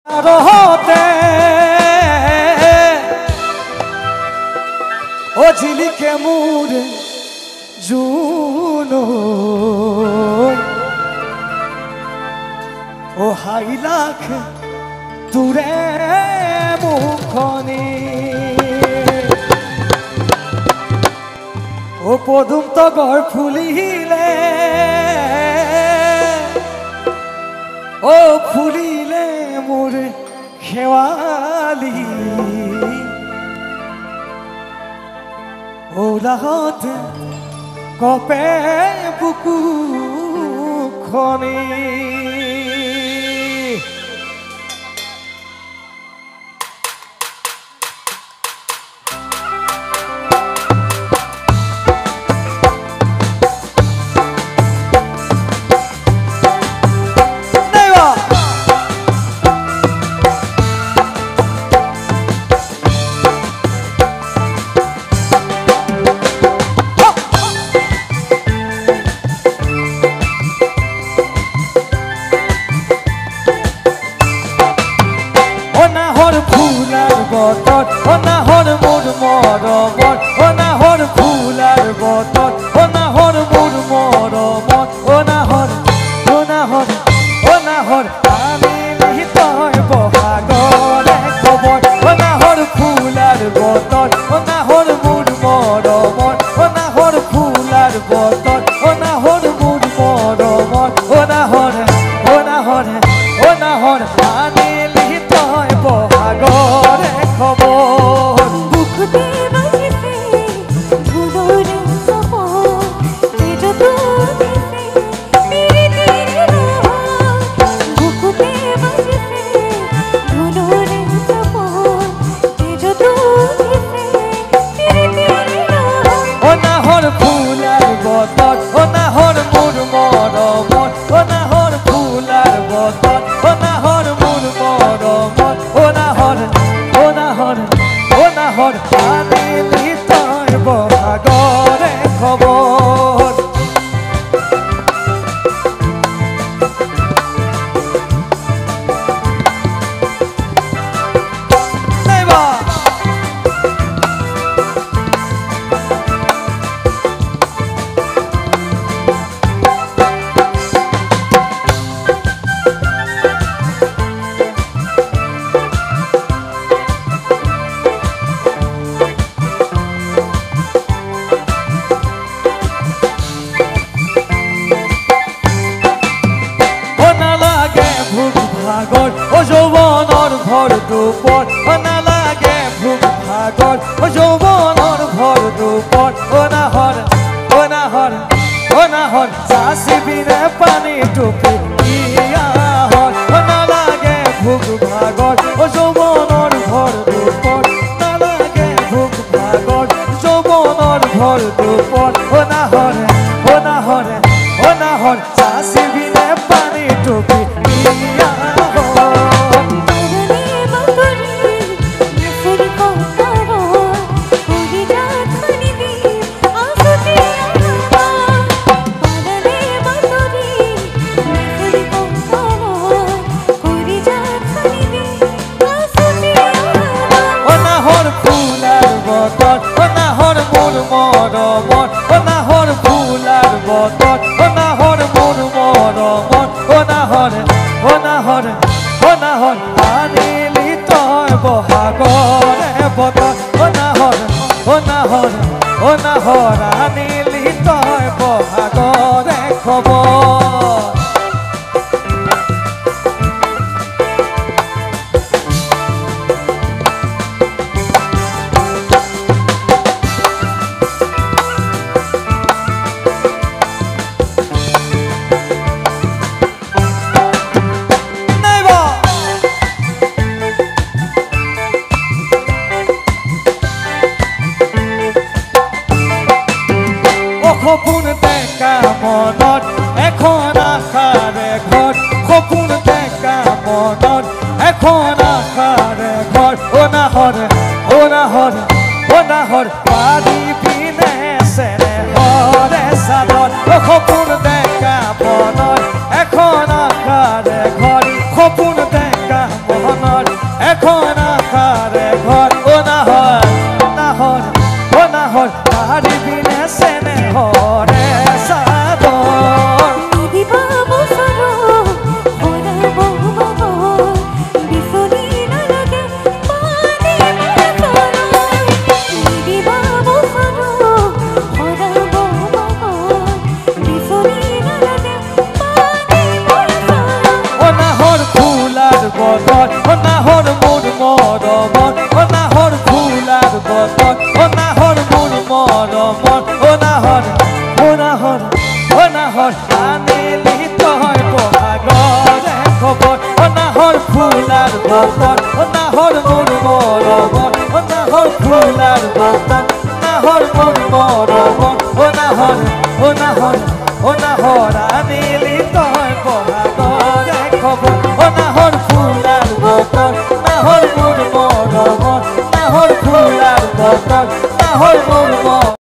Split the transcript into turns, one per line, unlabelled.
রহতে ও ঝিলিকে মুরে Juno ও হাইলাখ দূরে মুখনি ও পদুম তগর ফুলিলে ও ফুলিলে মোরে খেওয়ালি ও লাহতে কপে বুকু খনি অনাহর মোর মরমত অনাহর ফুলার বতন অনাহর মোর মরমত অনাহর অনাহর অনাহর আমি নিহিতয় বহাগরে খবর অনাহর ফুলার বতন অনাহর মোর মরমত অনাহর ফুলার বতন অনাহর মোর মরমত অনাহর অনাহর অনাহর আমি নিহিতয় বহাগরে খবর
বুকুতে বাজিছে ধুলোর সপন তেজো তো দিছে তেরে তেরে রহন বুকুতে বাজিছে ধুলোর সপন তেজো তো দিছে তেরে তেরে রহন
অনাহর ফুলার বতন অনাহর মোর মরমত অনাহর ফুলার বতন অনাহর মোর মরমত অনাহর অনাহর অনাহর আমি নিতয় বহাগরে খবর ভাগর ও যৌবনর ভর দুপর না লাগে ভুক ভাগর ও যৌবনর ভর দুপর অনাহর অনাহর অনাহর চাষিবিনে পানি টুপি ইয়াহর না লাগে ভুক ভাগর ও যৌবনর ভর দুপর না লাগে ভুক ভাগর যৌবনর ভর দুপর অনাহর অনাহর অনাহর চাষিবিনে পানি টুপি অনাহর মোর মরমত অনাহর ফুলার বতন অনাহর মোর মরমত অনাহর অনাহর অনাহর আনি লিতয় বহাগরে বতন অনাহর অনাহর অনাহর আনি লিতয় বহাগরে খবর খপুন দেখা মনত এখন আশাৰে ঘৰ খপুন দেখা মনত এখন আশাৰে ঘৰ অনাহৰ অনাহৰ অনাহৰ পাৰি পিনে চেৰে হৰে চাদৰ খপুন দেখা মনত এখন আশাৰে ঘৰ খপুন দেখা মনত মনত এখন আশাৰে ঘৰ ও নাহৰ নাহৰ ও নাহৰ তাৰি বিনে চেনেহৰে চাদৰ
নিদিবা বছৰ ভৰাব মগৰ বিচনী নালাগে পানী বছৰ নিদিবা বছৰ ভৰাব মগৰ বিচনী নালাগে পানী বছৰ
ও নাহৰ ফুলাৰ বতৰ ও নাহৰ মোৰ মৰমত ও নাহৰ ফুলাৰ বতৰ ও নাহৰ মোৰ মৰমত ও নাহৰ ও নাহৰ আনিলি তই বহাগৰে খবৰ ও নাহৰ ফুলাৰ বতৰ ও নাহৰ মোৰ মৰমত ও নাহৰ ফুলাৰ বতৰ নাহৰ মোৰ মৰমত ও নাহৰ আনিলি তই বহাগৰে খবৰ ও নাহৰ ফুলাৰ বতৰ নাহৰ মোৰ মৰমত নাহৰ ফুলাৰ বতৰ নাহৰ মোৰ